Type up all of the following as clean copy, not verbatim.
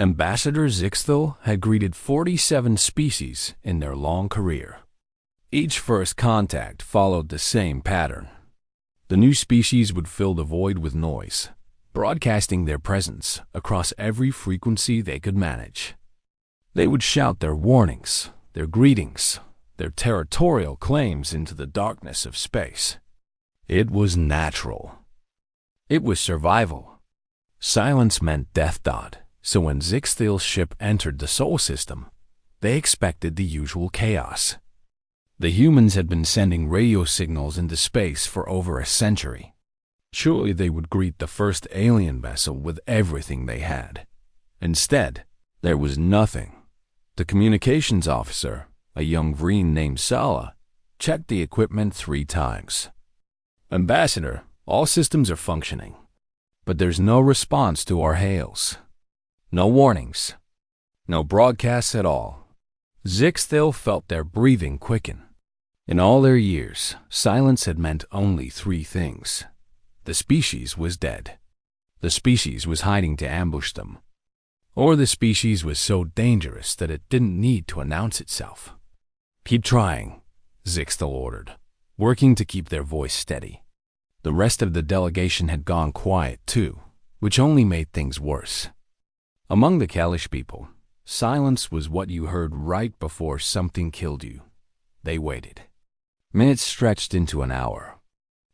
Ambassador Zixthel had greeted 47 species in their long career. Each first contact followed the same pattern. The new species would fill the void with noise, broadcasting their presence across every frequency they could manage. They would shout their warnings, their greetings, their territorial claims into the darkness of space. It was natural. It was survival. Silence meant death. So when Zixthel's ship entered the Sol system, they expected the usual chaos. The humans had been sending radio signals into space for over a century. Surely they would greet the first alien vessel with everything they had. Instead, there was nothing. The communications officer, a young Vreen named Sala, checked the equipment 3 times. "Ambassador, all systems are functioning, but there's no response to our hails. No warnings. No broadcasts at all." Zixthel felt their breathing quicken. In all their years, silence had meant only 3 things. The species was dead. The species was hiding to ambush them. Or the species was so dangerous that it didn't need to announce itself. "Keep trying," Zixthel ordered, working to keep their voice steady. The rest of the delegation had gone quiet too, which only made things worse. Among the Kalish people, silence was what you heard right before something killed you. They waited. Minutes stretched into an hour.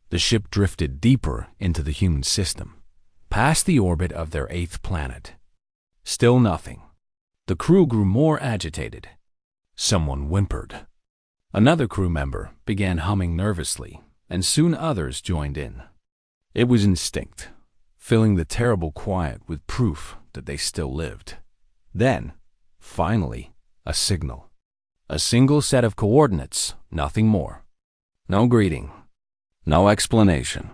The ship drifted deeper into the human system, past the orbit of their 8th planet. Still nothing. The crew grew more agitated. Someone whimpered. Another crew member began humming nervously, and soon others joined in. It was instinct, filling the terrible quiet with proof that they still lived. Then, finally, a signal. A single set of coordinates, nothing more. No greeting. No explanation.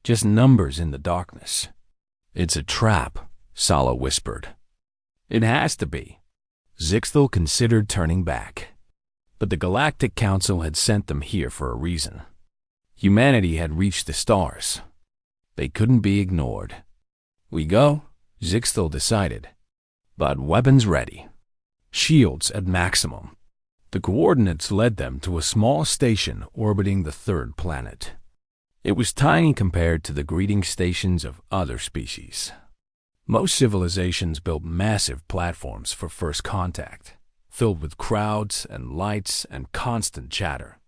Just numbers in the darkness. "It's a trap," Sala whispered. "It has to be." Zixthel considered turning back. But the Galactic Council had sent them here for a reason. Humanity had reached the stars. They couldn't be ignored. "We go," Zixthel decided. "But weapons ready. Shields at maximum." The coordinates led them to a small station orbiting the 3rd planet. It was tiny compared to the greeting stations of other species. Most civilizations built massive platforms for first contact, filled with crowds and lights and constant chatter.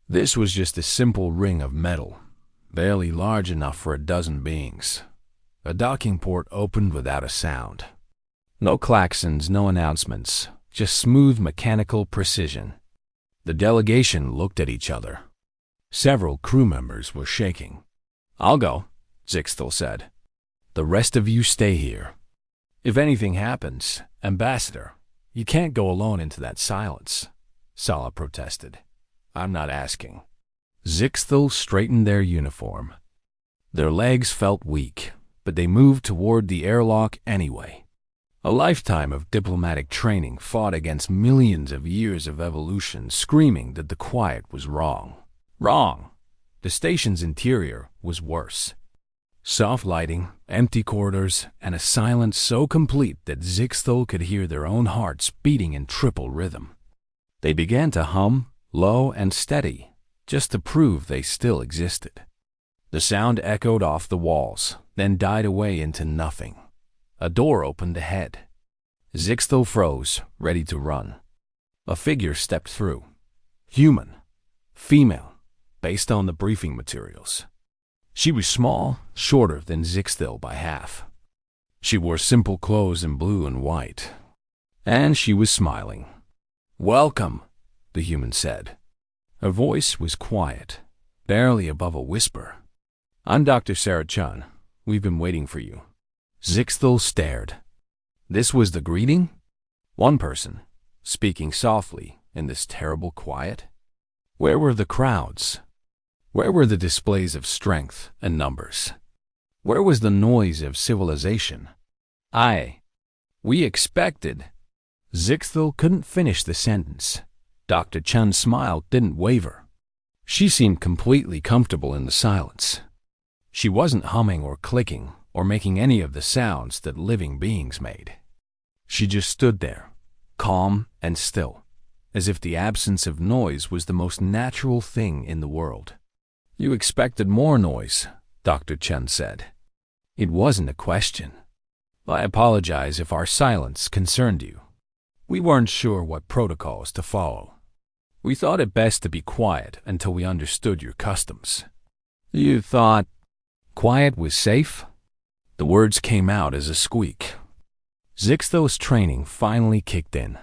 This was just a simple ring of metal, barely large enough for a dozen beings. A docking port opened without a sound. No klaxons, no announcements, just smooth mechanical precision. The delegation looked at each other. Several crew members were shaking. "I'll go," Zixthel said. "The rest of you stay here. If anything happens, Ambassador, you can't go alone into that silence," Sala protested. "I'm not asking." Zixthel straightened their uniform. Their legs felt weak, but they moved toward the airlock anyway. A lifetime of diplomatic training fought against millions of years of evolution, screaming that the quiet was wrong. Wrong! The station's interior was worse. Soft lighting, empty corridors, and a silence so complete that Zixthel could hear their own hearts beating in triple rhythm. They began to hum, low and steady, just to prove they still existed. The sound echoed off the walls, then died away into nothing. A door opened ahead. Zixthel froze, ready to run. A figure stepped through. Human. Female, based on the briefing materials. She was small, shorter than Zixthel by half. She wore simple clothes in blue and white. And she was smiling. "Welcome," the human said. Her voice was quiet, barely above a whisper. "I'm Dr. Sarah Chun. We've been waiting for you." Zixthel stared. This was the greeting? One person, speaking softly in this terrible quiet? Where were the crowds? Where were the displays of strength and numbers? Where was the noise of civilization? We expected. Zixthel couldn't finish the sentence. Dr. Chun's smile didn't waver. She seemed completely comfortable in the silence. She wasn't humming or clicking or making any of the sounds that living beings made. She just stood there, calm and still, as if the absence of noise was the most natural thing in the world. "You expected more noise," Dr. Chen said. "It wasn't a question. I apologize if our silence concerned you. We weren't sure what protocols to follow. We thought it best to be quiet until we understood your customs." "You thought quiet was safe?" The words came out as a squeak. Zixtel's training finally kicked in.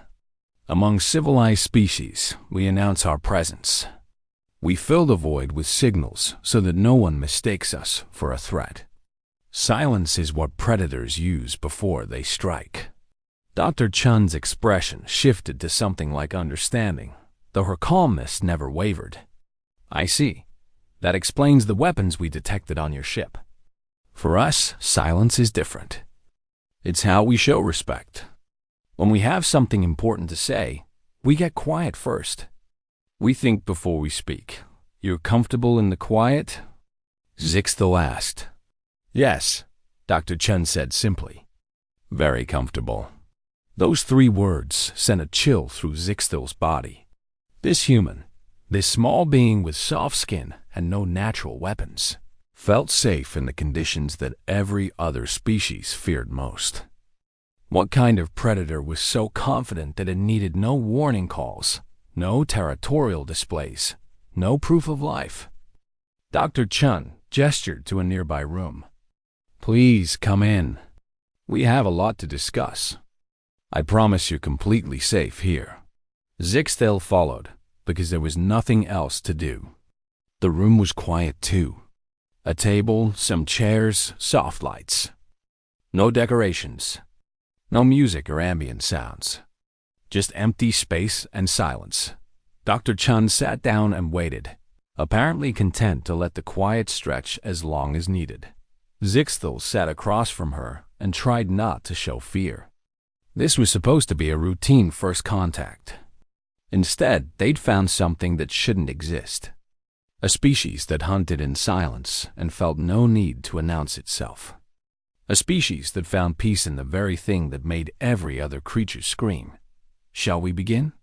Among civilized species, we announce our presence. We fill the void with signals so that no one mistakes us for a threat. Silence is what predators use before they strike. Dr. Chun's expression shifted to something like understanding, though her calmness never wavered. "I see. That explains the weapons we detected on your ship. For us, silence is different. It's how we show respect. When we have something important to say, we get quiet first. We think before we speak. You're comfortable in the quiet?" Zixtel asked. "Yes," Dr. Chen said simply. "Very comfortable." Those 3 words sent a chill through Zixtel's body. This human, this small being with soft skin and no natural weapons, felt safe in the conditions that every other species feared most. What kind of predator was so confident that it needed no warning calls, no territorial displays, no proof of life? Dr. Chen gestured to a nearby room. "Please come in. We have a lot to discuss. I promise you're completely safe here." Zixtel followed, because there was nothing else to do. The room was quiet too. A table, some chairs, soft lights. No decorations. No music or ambient sounds. Just empty space and silence. Dr. Chen sat down and waited, apparently content to let the quiet stretch as long as needed. Zixtel sat across from her and tried not to show fear. This was supposed to be a routine first contact. Instead, they'd found something that shouldn't exist. A species that hunted in silence and felt no need to announce itself. A species that found peace in the very thing that made every other creature scream. "Shall we begin?"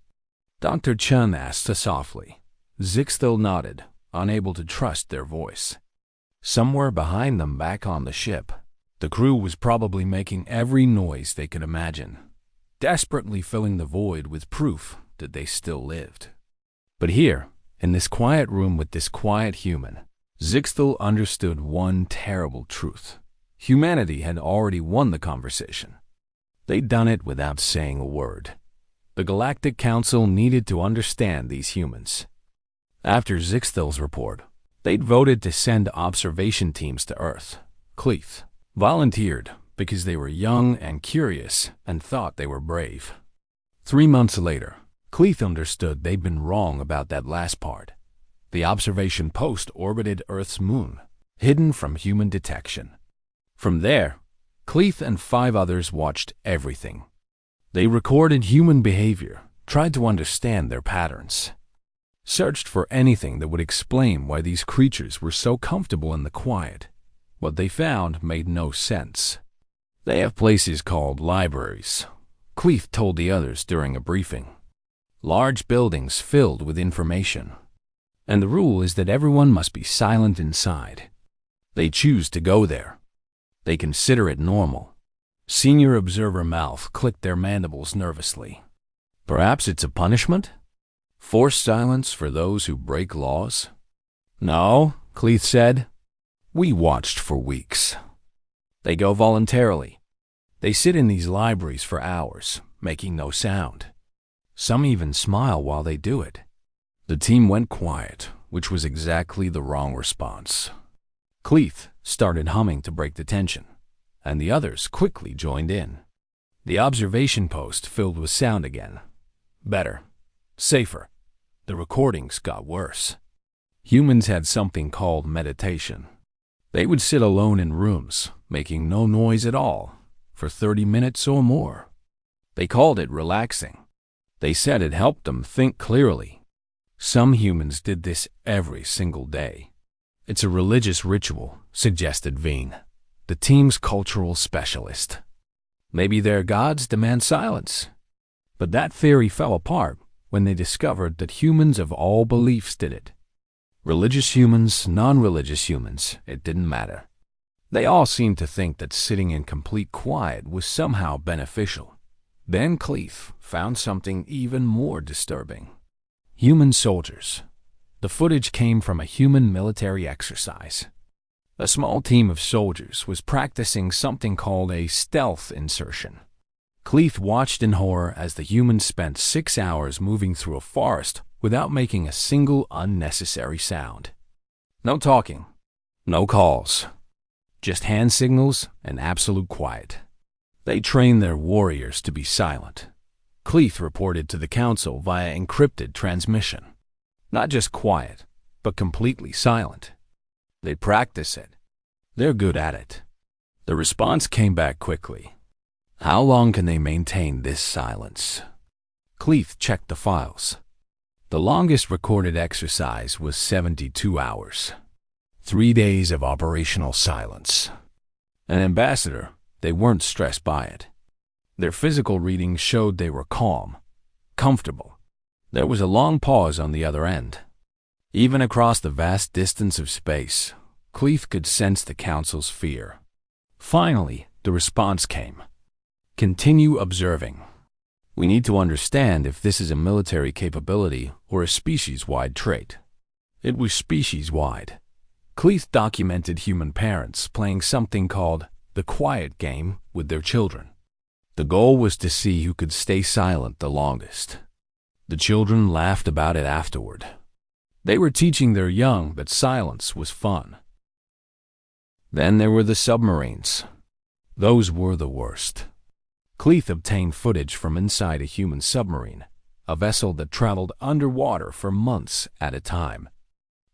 Dr. Chen asked softly. Zixtel nodded, unable to trust their voice. Somewhere behind them back on the ship, the crew was probably making every noise they could imagine, desperately filling the void with proof that they still lived. But here, in this quiet room with this quiet human, Zixtel understood one terrible truth. Humanity had already won the conversation. They'd done it without saying a word. The Galactic Council needed to understand these humans. After Zixtel's report, they'd voted to send observation teams to Earth. Cleith volunteered because they were young and curious and thought they were brave. 3 months later, Cleith understood they'd been wrong about that last part. The observation post orbited Earth's moon, hidden from human detection. From there, Cleith and 5 others watched everything. They recorded human behavior, tried to understand their patterns, searched for anything that would explain why these creatures were so comfortable in the quiet. What they found made no sense. "They have places called libraries," Cleith told the others during a briefing. "Large buildings filled with information. And the rule is that everyone must be silent inside. They choose to go there. They consider it normal." Senior Observer Mouth clicked their mandibles nervously. "Perhaps it's a punishment? Forced silence for those who break laws?" "No," Cleith said. "We watched for weeks. They go voluntarily. They sit in these libraries for hours, making no sound. Some even smile while they do it." The team went quiet, which was exactly the wrong response. Cleith started humming to break the tension, and the others quickly joined in. The observation post filled with sound again. Better. Safer. The recordings got worse. Humans had something called meditation. They would sit alone in rooms, making no noise at all, for 30 minutes or more. They called it relaxing. They said it helped them think clearly. Some humans did this every single day. "It's a religious ritual," suggested Veen, the team's cultural specialist. Maybe their gods demand silence. But that theory fell apart when they discovered that humans of all beliefs did it. Religious humans, non-religious humans, it didn't matter. They all seemed to think that sitting in complete quiet was somehow beneficial. Then Cleef found something even more disturbing. Human soldiers. The footage came from a human military exercise. A small team of soldiers was practicing something called a stealth insertion. Cleef watched in horror as the humans spent 6 hours moving through a forest without making a single unnecessary sound. No talking, no calls, just hand signals and absolute quiet. They trained their warriors to be silent. Cleef reported to the council via encrypted transmission. Not just quiet, but completely silent. They practice it. They're good at it. The response came back quickly. How long can they maintain this silence? Cleef checked the files. The longest recorded exercise was 72 hours. 3 days of operational silence. An ambassador, they weren't stressed by it. Their physical readings showed they were calm, comfortable. There was a long pause on the other end. Even across the vast distance of space, Cleef could sense the council's fear. Finally, the response came. Continue observing. We need to understand if this is a military capability or a species-wide trait. It was species-wide. Cleef documented human parents playing something called the quiet game with their children. The goal was to see who could stay silent the longest. The children laughed about it afterward. They were teaching their young that silence was fun. Then there were the submarines. Those were the worst. Cleef obtained footage from inside a human submarine, a vessel that traveled underwater for months at a time.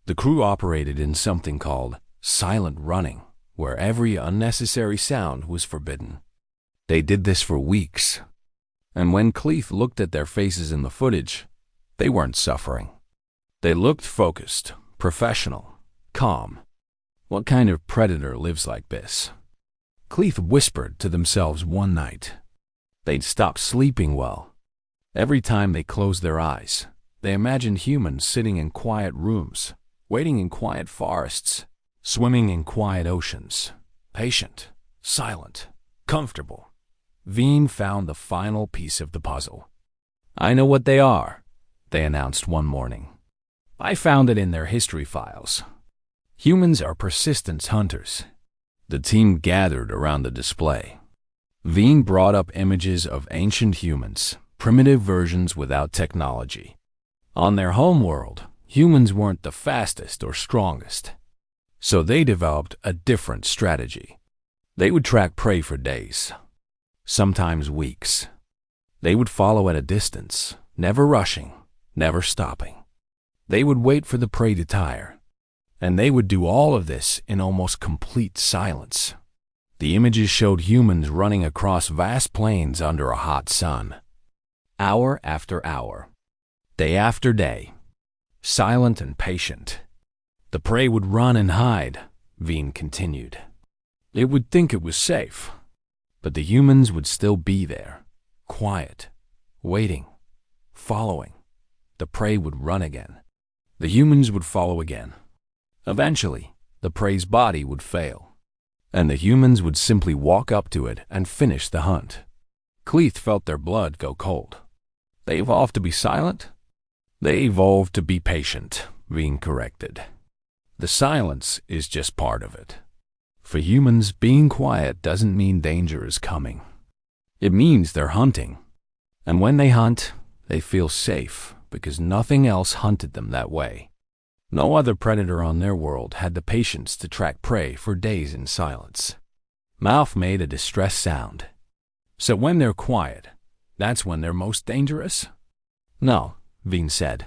The crew operated in something called silent running, where every unnecessary sound was forbidden. They did this for weeks. And when Cleef looked at their faces in the footage, they weren't suffering. They looked focused, professional, calm. What kind of predator lives like this? Cleef whispered to themselves one night. They'd stopped sleeping well. Every time they closed their eyes, they imagined humans sitting in quiet rooms, waiting in quiet forests, swimming in quiet oceans, patient, silent, comfortable. Veen found the final piece of the puzzle. I know what they are, they announced one morning. I found it in their history files. Humans are persistence hunters. The team gathered around the display. Veen brought up images of ancient humans, primitive versions without technology. On their home world, humans weren't the fastest or strongest. So they developed a different strategy. They would track prey for days, sometimes weeks. They would follow at a distance, never rushing, never stopping. They would wait for the prey to tire. And they would do all of this in almost complete silence. The images showed humans running across vast plains under a hot sun. Hour after hour, day after day, silent and patient. The prey would run and hide, Veen continued. It would think it was safe. But the humans would still be there, quiet, waiting, following. The prey would run again. The humans would follow again. Eventually, the prey's body would fail, and the humans would simply walk up to it and finish the hunt. Cleef felt their blood go cold. They evolved to be silent? They evolved to be patient, Veen corrected. The silence is just part of it. For humans, being quiet doesn't mean danger is coming. It means they're hunting. And when they hunt, they feel safe because nothing else hunted them that way. No other predator on their world had the patience to track prey for days in silence. Mouth made a distressed sound. So when they're quiet, that's when they're most dangerous? No, Veen said.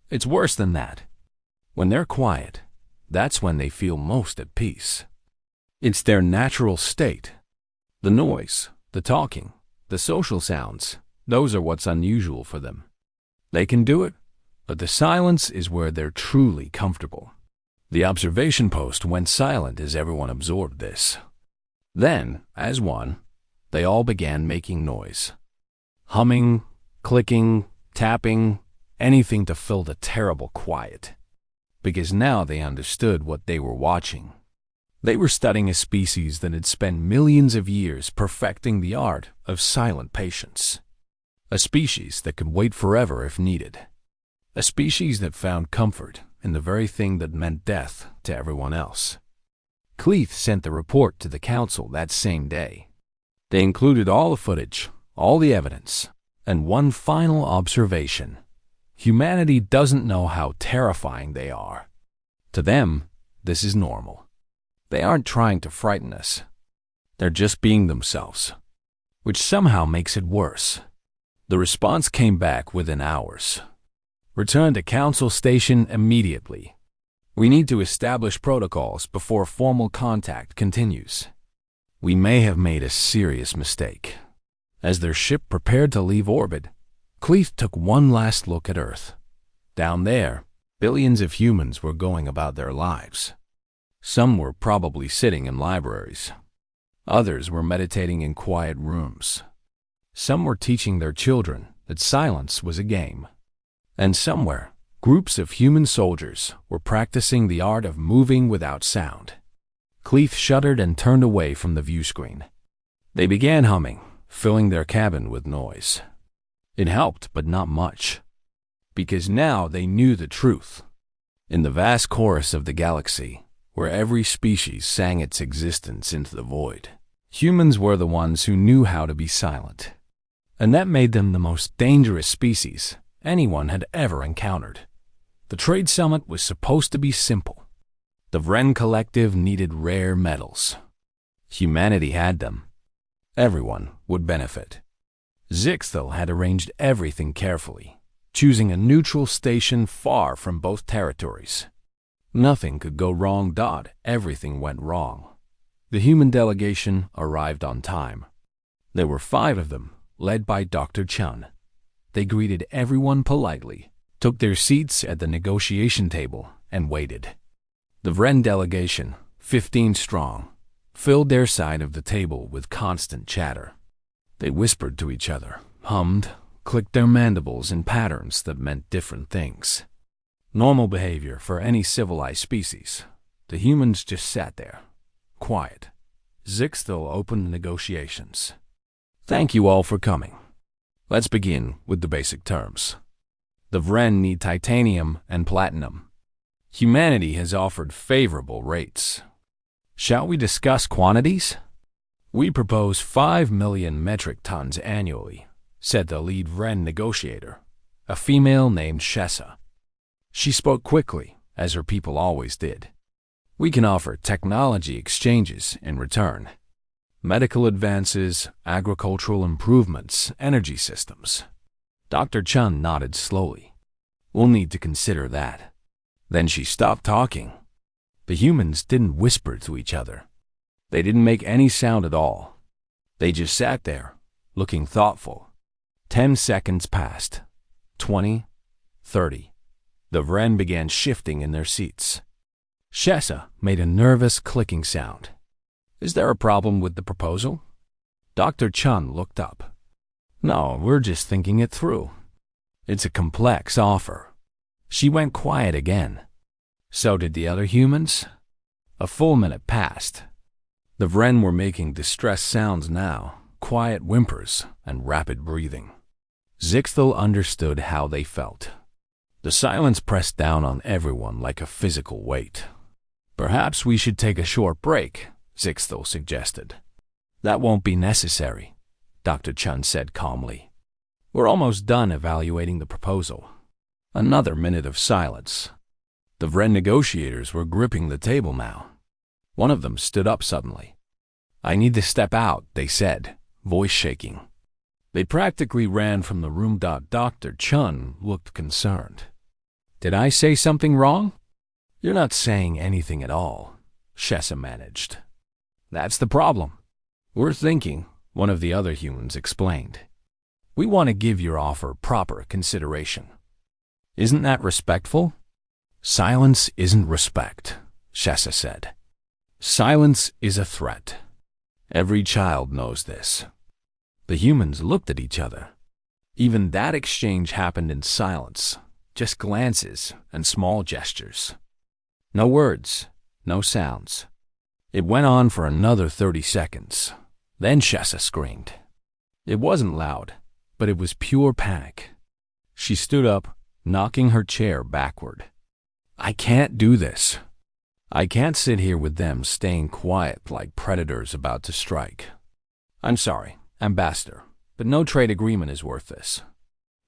It's worse than that. When they're quiet, that's when they feel most at peace. It's their natural state. The noise, the talking, the social sounds, those are what's unusual for them. They can do it, but the silence is where they're truly comfortable. The observation post went silent as everyone absorbed this. Then, as one, They all began making noise. Humming, clicking, tapping, anything to fill the terrible quiet. Because now they understood what they were watching. They were studying a species that had spent millions of years perfecting the art of silent patience. A species that could wait forever if needed. A species that found comfort in the very thing that meant death to everyone else. Cleith sent the report to the council that same day. They included all the footage, all the evidence, and one final observation. Humanity doesn't know how terrifying they are. To them, this is normal. They aren't trying to frighten us. They're just being themselves, which somehow makes it worse. The response came back within hours. Return to Council Station immediately. We need to establish protocols before formal contact continues. We may have made a serious mistake. As their ship prepared to leave orbit, Cleith took one last look at Earth. Down there, billions of humans were going about their lives. Some were probably sitting in libraries. Others were meditating in quiet rooms. Some were teaching their children that silence was a game. And somewhere, groups of human soldiers were practicing the art of moving without sound. Cleith shuddered and turned away from the view screen. They began humming, filling their cabin with noise. It helped, but not much. Because now they knew the truth. In the vast chorus of the galaxy, where every species sang its existence into the void, humans were the ones who knew how to be silent. And that made them the most dangerous species anyone had ever encountered. The trade summit was supposed to be simple. The Vren Collective needed rare metals. Humanity had them. Everyone would benefit. Zixthel had arranged everything carefully, choosing a neutral station far from both territories. Nothing could go wrong. Everything went wrong. The human delegation arrived on time. There were 5 of them, led by Dr. Chun. They greeted everyone politely, took their seats at the negotiation table, and waited. The Vren delegation, 15 strong, filled their side of the table with constant chatter. They whispered to each other, hummed, clicked their mandibles in patterns that meant different things. Normal behavior for any civilized species. The humans just sat there, quiet. Zixthel opened the negotiations. Thank you all for coming. Let's begin with the basic terms. The Vren need titanium and platinum. Humanity has offered favorable rates. Shall we discuss quantities? We propose 5 million metric tons annually, said the lead Vren negotiator, a female named Shessa. She spoke quickly, as her people always did. We can offer technology exchanges in return. Medical advances, agricultural improvements, energy systems. Dr. Chun nodded slowly. We'll need to consider that. Then she stopped talking. The humans didn't whisper to each other. They didn't make any sound at all. They just sat there, looking thoughtful. 10 seconds passed. 20, 30. The Vren began shifting in their seats. Shessa made a nervous clicking sound. Is there a problem with the proposal? Dr. Chun looked up. No, we're just thinking it through. It's a complex offer. She went quiet again. So did the other humans. A full minute passed. The Vren were making distressed sounds now, quiet whimpers and rapid breathing. Zixthel understood how they felt. The silence pressed down on everyone like a physical weight. Perhaps we should take a short break, Zixthel suggested. That won't be necessary, Dr. Chun said calmly. We're almost done evaluating the proposal. Another minute of silence. The Vren negotiators were gripping the table now. One of them stood up suddenly. I need to step out, they said, voice shaking. They practically ran from the room. Dr. Chun looked concerned. Did I say something wrong? You're not saying anything at all, Shessa managed. That's the problem. We're thinking, one of the other humans explained. We want to give your offer proper consideration. Isn't that respectful? Silence isn't respect, Shessa said. Silence is a threat. Every child knows this. The humans looked at each other. Even that exchange happened in silence, just glances and small gestures. No words, no sounds. It went on for another 30 seconds. Then Shessa screamed. It wasn't loud, but it was pure panic. She stood up, knocking her chair backward. I can't do this. I can't sit here with them staying quiet like predators about to strike. I'm sorry, Ambassador, but no trade agreement is worth this.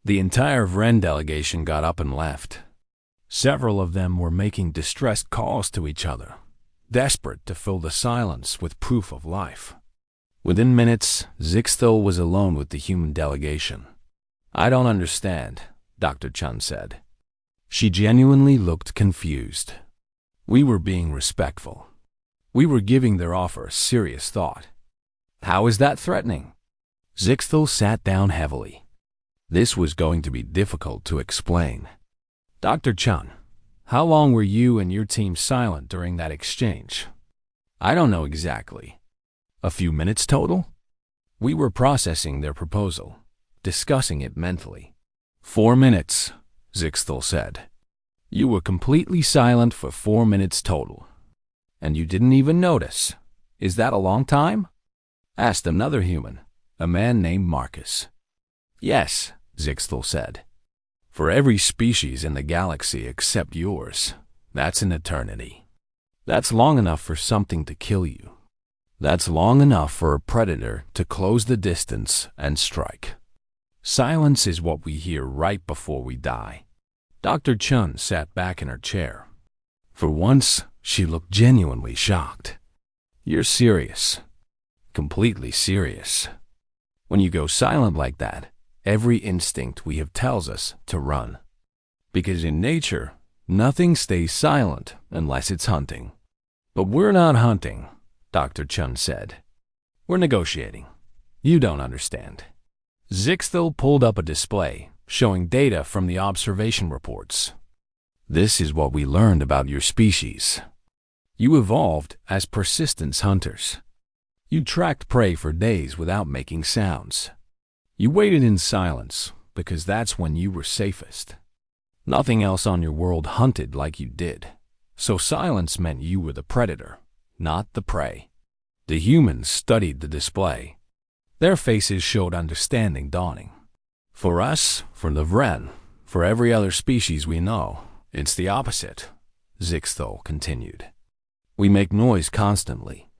The entire Vren delegation got up and left. Several of them were making distressed calls to each other, desperate to fill the silence with proof of life. Within minutes, Zixthel was alone with the human delegation. I don't understand, Dr. Chun said. She genuinely looked confused. We were being respectful. We were giving their offer serious thought. How is that threatening? Zixthel sat down heavily. This was going to be difficult to explain. Dr. Chun, how long were you and your team silent during that exchange? I don't know exactly. A few minutes total? We were processing their proposal, discussing it mentally. 4 minutes, Zixthel said. You were completely silent for 4 minutes total. And you didn't even notice. Is that a long time? Asked another human, a man named Marcus. Yes, Zixthel said. For every species in the galaxy except yours, that's an eternity. That's long enough for something to kill you. That's long enough for a predator to close the distance and strike. Silence is what we hear right before we die. Dr. Chun sat back in her chair. For once, she looked genuinely shocked. You're serious. Completely serious. When you go silent like that, every instinct we have tells us to run. Because in nature, nothing stays silent unless it's hunting. But we're not hunting, Dr. Chun said. We're negotiating. You don't understand. Zixthel pulled up a display showing data from the observation reports. This is what we learned about your species. You evolved as persistence hunters. You tracked prey for days without making sounds. You waited in silence because that's when you were safest. Nothing else on your world hunted like you did, so silence meant you were the predator, not the prey. The humans studied the display. Their faces showed understanding dawning. For us, for the Vren, for every other species we know, it's the opposite, Zixthel continued. We make noise constantly.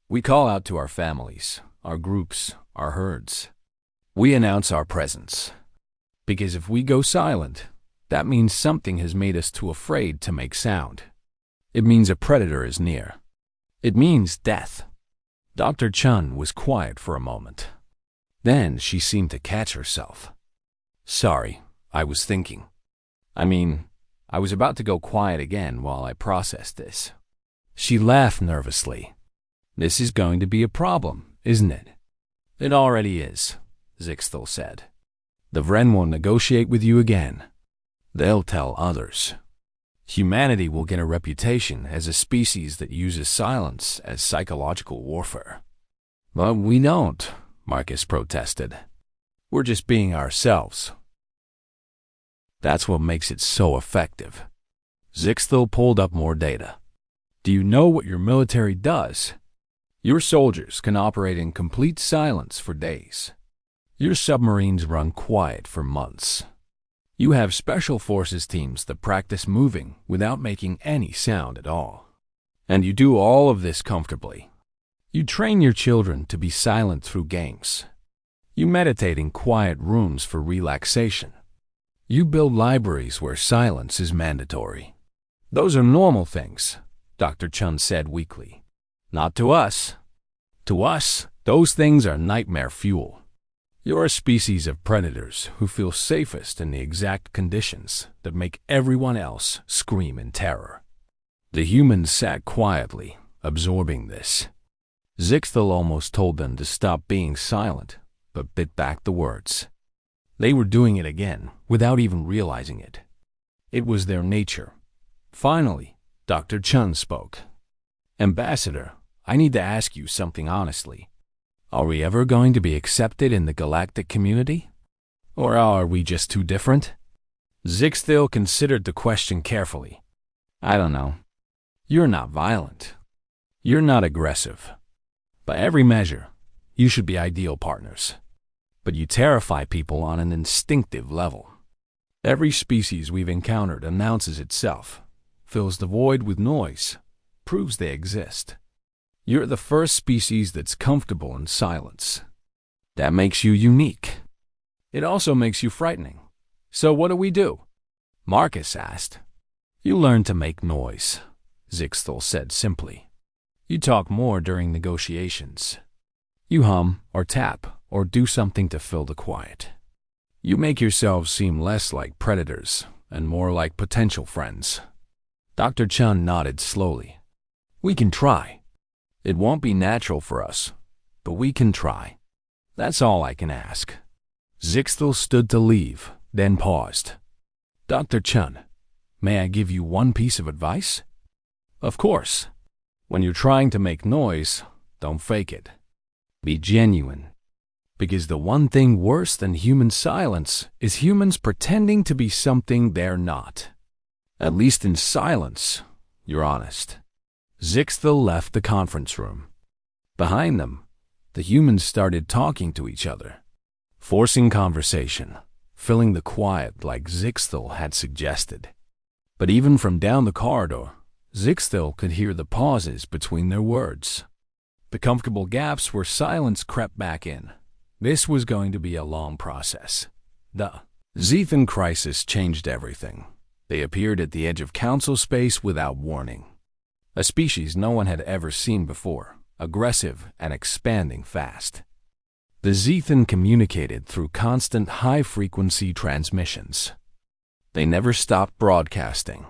We call out to our families, our groups, our herds. We announce our presence. Because if we go silent, that means something has made us too afraid to make sound. It means a predator is near. It means death. Dr. Chun was quiet for a moment. Then she seemed to catch herself. Sorry, I was thinking. I was about to go quiet again while I processed this. She laughed nervously. This is going to be a problem, isn't it? It already is, Zixthel said. The Vren won't negotiate with you again. They'll tell others. Humanity will get a reputation as a species that uses silence as psychological warfare. But we don't, Marcus protested. We're just being ourselves. That's what makes it so effective. Zixthel pulled up more data. Do you know what your military does? Your soldiers can operate in complete silence for days. Your submarines run quiet for months. You have special forces teams that practice moving without making any sound at all. And you do all of this comfortably. You train your children to be silent through games. You meditate in quiet rooms for relaxation. You build libraries where silence is mandatory. Those are normal things, Dr. Chun said weakly. Not to us. To us, those things are nightmare fuel. You're a species of predators who feel safest in the exact conditions that make everyone else scream in terror. The humans sat quietly, absorbing this. Zixthel almost told them to stop being silent, but bit back the words. They were doing it again, without even realizing it. It was their nature. Finally, Dr. Chun spoke. Ambassador, I need to ask you something honestly. Are we ever going to be accepted in the galactic community? Or are we just too different? Zixthil considered the question carefully. I don't know. You're not violent. You're not aggressive. By every measure, you should be ideal partners. But you terrify people on an instinctive level. Every species we've encountered announces itself, fills the void with noise, proves they exist. You're the first species that's comfortable in silence. That makes you unique. It also makes you frightening. So what do? Marcus asked. You learn to make noise, Zixthil said simply. You talk more during negotiations. You hum or tap or do something to fill the quiet. You make yourselves seem less like predators and more like potential friends. Dr. Chun nodded slowly. We can try. It won't be natural for us, but we can try. That's all I can ask. Zixthil stood to leave, then paused. Dr. Chun, may I give you one piece of advice? Of course. When you're trying to make noise, don't fake it. Be genuine. Because the one thing worse than human silence is humans pretending to be something they're not. At least in silence, you're honest. Zixthil left the conference room. Behind them, the humans started talking to each other, forcing conversation, filling the quiet like Zixthil had suggested. But even from down the corridor, Zixthil could hear the pauses between their words. The comfortable gaps where silence crept back in. This was going to be a long process. The Zethan crisis changed everything. They appeared at the edge of council space without warning. A species no one had ever seen before, aggressive and expanding fast. The Zethan communicated through constant high-frequency transmissions. They never stopped broadcasting.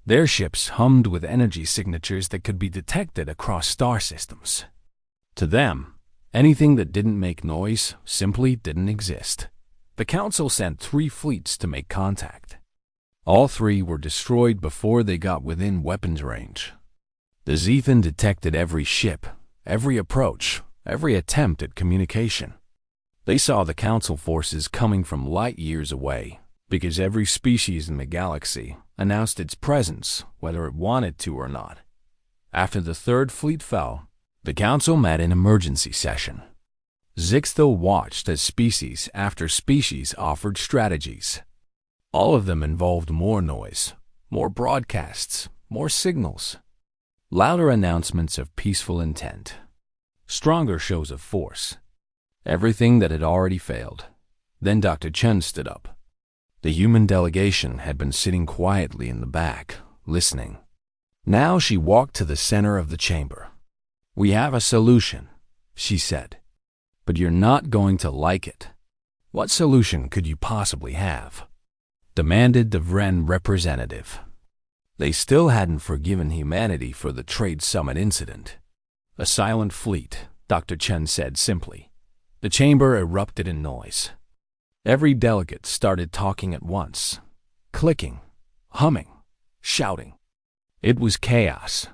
Their ships hummed with energy signatures that could be detected across star systems. To them, anything that didn't make noise simply didn't exist. The Council sent 3 fleets to make contact. All 3 were destroyed before they got within weapons range. The Zethan detected every ship, every approach, every attempt at communication. They saw the Council forces coming from light years away, because every species in the galaxy announced its presence whether it wanted to or not. After the 3rd fleet fell, the Council met in emergency session. Zixthil watched as species after species offered strategies. All of them involved more noise, more broadcasts, more signals, louder announcements of peaceful intent, stronger shows of force, everything that had already failed. Then Dr. Chen stood up. The human delegation had been sitting quietly in the back, listening. Now she walked to the center of the chamber. We have a solution, she said. But you're not going to like it. What solution could you possibly have? Demanded the Vren representative. They still hadn't forgiven humanity for the Trade Summit incident. A silent fleet, Dr. Chen said simply. The chamber erupted in noise. Every delegate started talking at once, clicking, humming, shouting. It was chaos.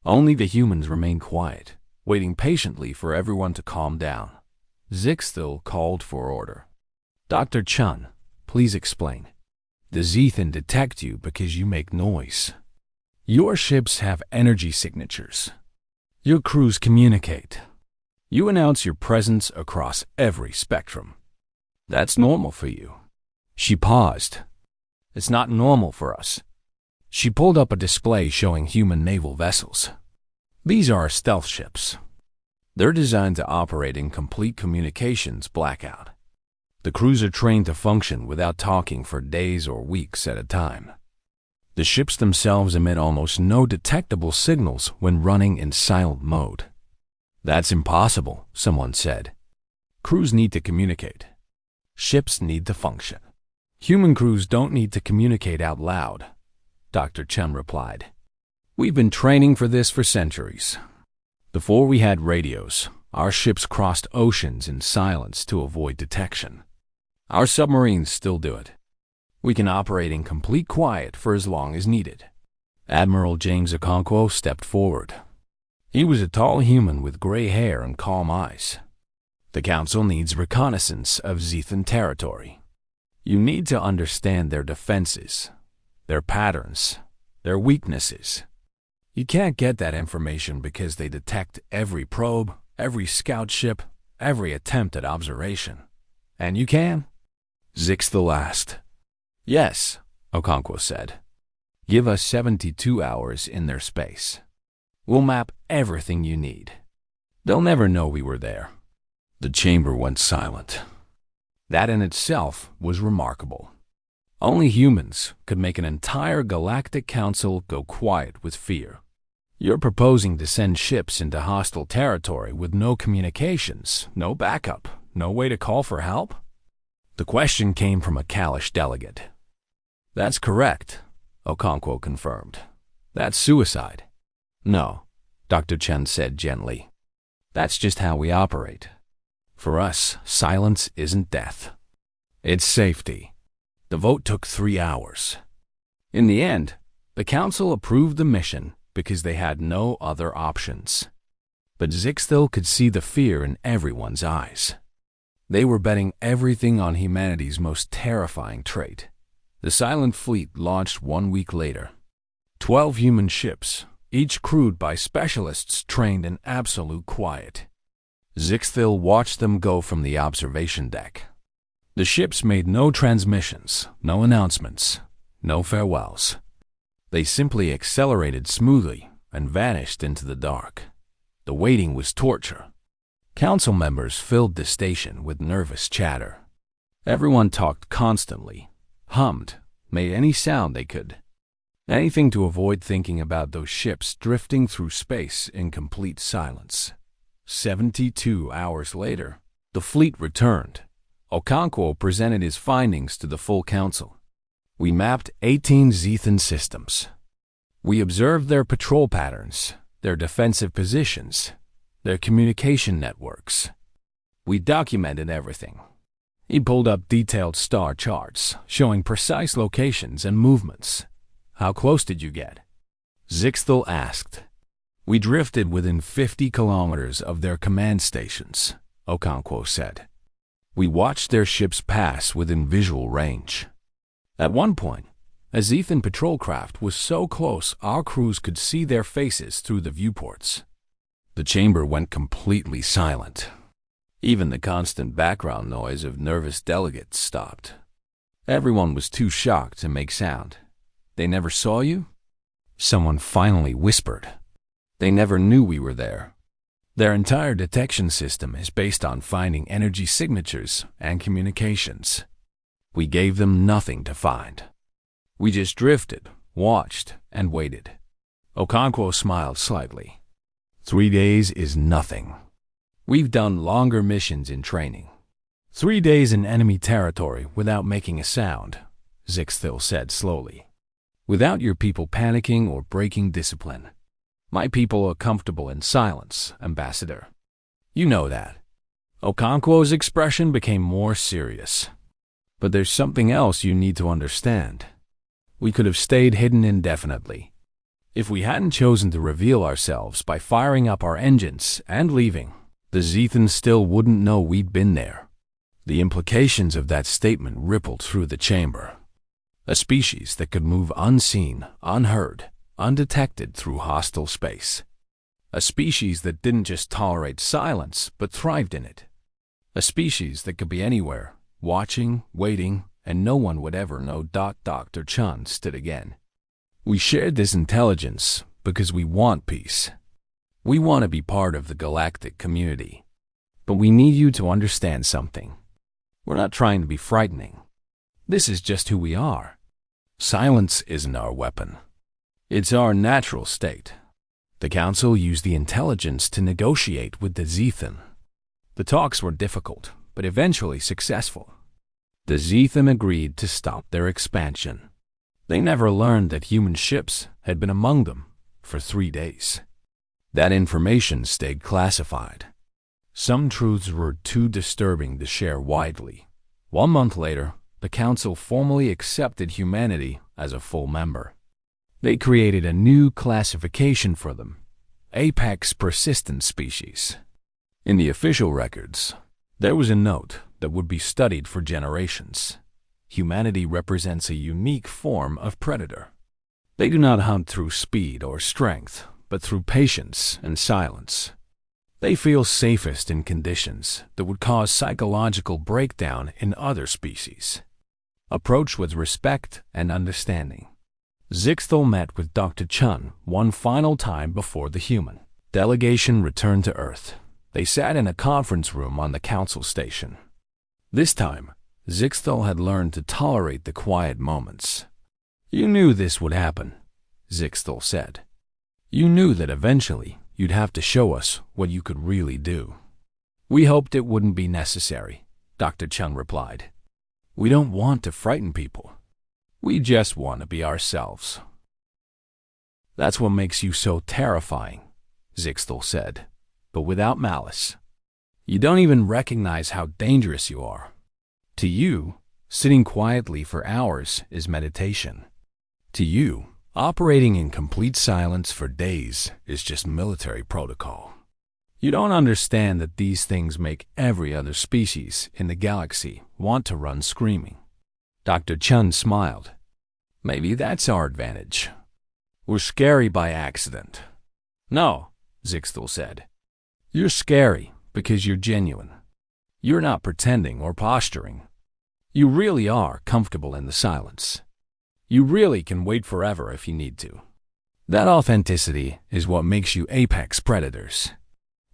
Only the humans remained quiet, waiting patiently for everyone to calm down. Zixthil called for order. Dr. Chun, please explain. The Zethan detect you because you make noise. Your ships have energy signatures. Your crews communicate. You announce your presence across every spectrum. That's normal for you. She paused. It's not normal for us. She pulled up a display showing human naval vessels. These are our stealth ships. They're designed to operate in complete communications blackout. The crews are trained to function without talking for days or weeks at a time. The ships themselves emit almost no detectable signals when running in silent mode. That's impossible, someone said. Crews need to communicate. Ships need to function. Human crews don't need to communicate out loud, Dr. Chen replied. We've been training for this for centuries. Before we had radios, our ships crossed oceans in silence to avoid detection. Our submarines still do it. We can operate in complete quiet for as long as needed. Admiral James Okonkwo stepped forward. He was a tall human with gray hair and calm eyes. The Council needs reconnaissance of Zethan territory. You need to understand their defenses, their patterns, their weaknesses. You can't get that information because they detect every probe, every scout ship, every attempt at observation. And you can? Zixthel asked. Yes, Okonkwo said. Give us 72 hours in their space. We'll map everything you need. They'll never know we were there. The chamber went silent. That in itself was remarkable. Only humans could make an entire galactic council go quiet with fear. You're proposing to send ships into hostile territory with no communications, no backup, no way to call for help? The question came from a Kalish delegate. That's correct, Okonkwo confirmed. That's suicide. No, Dr. Chen said gently. That's just how we operate. For us, silence isn't death. It's safety. The vote took 3 hours. In the end, the council approved the mission because they had no other options. But Zixthel could see the fear in everyone's eyes. They were betting everything on humanity's most terrifying trait. The Silent Fleet launched 1 week later. 12 human ships, each crewed by specialists trained in absolute quiet. Zixthel watched them go from the observation deck. The ships made no transmissions, no announcements, no farewells. They simply accelerated smoothly and vanished into the dark. The waiting was torture. Council members filled the station with nervous chatter. Everyone talked constantly, hummed, made any sound they could. Anything to avoid thinking about those ships drifting through space in complete silence. 72 hours later, the fleet returned. Okonkwo presented his findings to the full council. We mapped 18 Zethan systems. We observed their patrol patterns, their defensive positions, their communication networks. We documented everything. He pulled up detailed star charts showing precise locations and movements. How close did you get? Zixthel asked. We drifted within 50 kilometers of their command stations, Okonkwo said. We watched their ships pass within visual range. At one point, a Zethan patrol craft was so close our crews could see their faces through the viewports. The chamber went completely silent. Even the constant background noise of nervous delegates stopped. Everyone was too shocked to make sound. They never saw you? Someone finally whispered. They never knew we were there. Their entire detection system is based on finding energy signatures and communications. We gave them nothing to find. We just drifted, watched, and waited. Okonkwo smiled slightly. 3 days is nothing. We've done longer missions in training. 3 days in enemy territory without making a sound, Zixthel said slowly. Without your people panicking or breaking discipline. My people are comfortable in silence, Ambassador. You know that. Okonkwo's expression became more serious. But there's something else you need to understand. We could have stayed hidden indefinitely. If we hadn't chosen to reveal ourselves by firing up our engines and leaving, the Zethan still wouldn't know we'd been there. The implications of that statement rippled through the chamber. A species that could move unseen, unheard, undetected through hostile space. A species that didn't just tolerate silence, but thrived in it. A species that could be anywhere, watching, waiting, and no one would ever know Dr. Chun stood again. We shared this intelligence because we want peace. We want to be part of the galactic community. But we need you to understand something. We're not trying to be frightening. This is just who we are. Silence isn't our weapon. It's our natural state. The Council used the intelligence to negotiate with the Zethan. The talks were difficult, but eventually successful. The Zethan agreed to stop their expansion. They never learned that human ships had been among them for 3 days. That information stayed classified. Some truths were too disturbing to share widely. 1 month later, the Council formally accepted humanity as a full member. They created a new classification for them, Apex Persistent Species. In the official records, There was a note that would be studied for generations. Humanity represents a unique form of predator. They do not hunt through speed or strength, but through patience and silence. They feel safest in conditions that would cause psychological breakdown in other species. Approach with respect and understanding. Zixthel met with Dr. Chun one final time before the human delegation returned to Earth. They sat in a conference room on the council station. This time, Zixthel had learned to tolerate the quiet moments. "You knew this would happen," Zixthel said. "You knew that eventually you'd have to show us what you could really do." "We hoped it wouldn't be necessary," Dr. Chun replied. "We don't want to frighten people. We just want to be ourselves." "That's what makes you so terrifying," Zixthel said, but without malice. "You don't even recognize how dangerous you are. To you, sitting quietly for hours is meditation. To you, operating in complete silence for days is just military protocol. You don't understand that these things make every other species in the galaxy want to run screaming." Dr. Chun smiled. "Maybe that's our advantage. We're scary by accident." "No," Zixthel said. "You're scary because you're genuine. You're not pretending or posturing. You really are comfortable in the silence. You really can wait forever if you need to. That authenticity is what makes you apex predators."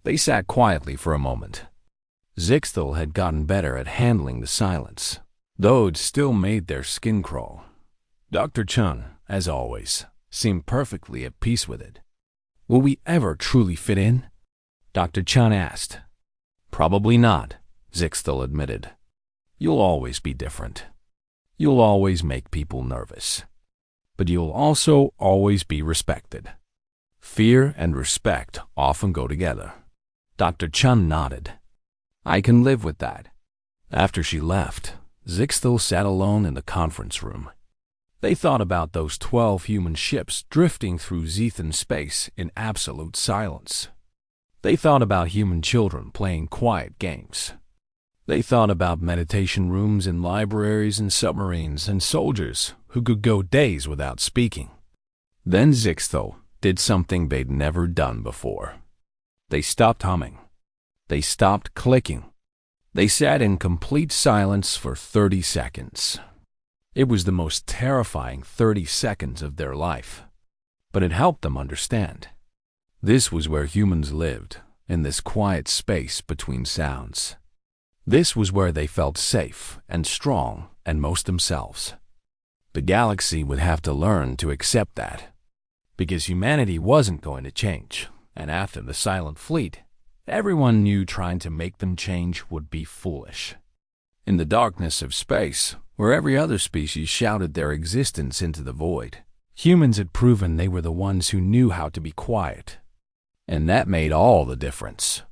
They sat quietly for a moment. Zixthel had gotten better at handling the silence, though it still made their skin crawl. Dr. Chun, as always, seemed perfectly at peace with it. "Will we ever truly fit in?" Dr. Chun asked. "Probably not," Zixthel admitted. "You'll always be different. You'll always make people nervous. But you'll also always be respected. Fear and respect often go together." Dr. Chun nodded. "I can live with that." After she left, Zixthel sat alone in the conference room. They thought about those 12 human ships drifting through Zethan space in absolute silence. They thought about human children playing quiet games. They thought about meditation rooms in libraries and submarines and soldiers who could go days without speaking. Then Zixthel did something they'd never done before. They stopped humming. They stopped clicking. They sat in complete silence for 30 seconds. It was the most terrifying 30 seconds of their life, but it helped them understand. This was where humans lived, in this quiet space between sounds. This was where they felt safe and strong and most themselves. The galaxy would have to learn to accept that, because humanity wasn't going to change. And after the Silent Fleet, everyone knew trying to make them change would be foolish. In the darkness of space, where every other species shouted their existence into the void, humans had proven they were the ones who knew how to be quiet. And that made all the difference.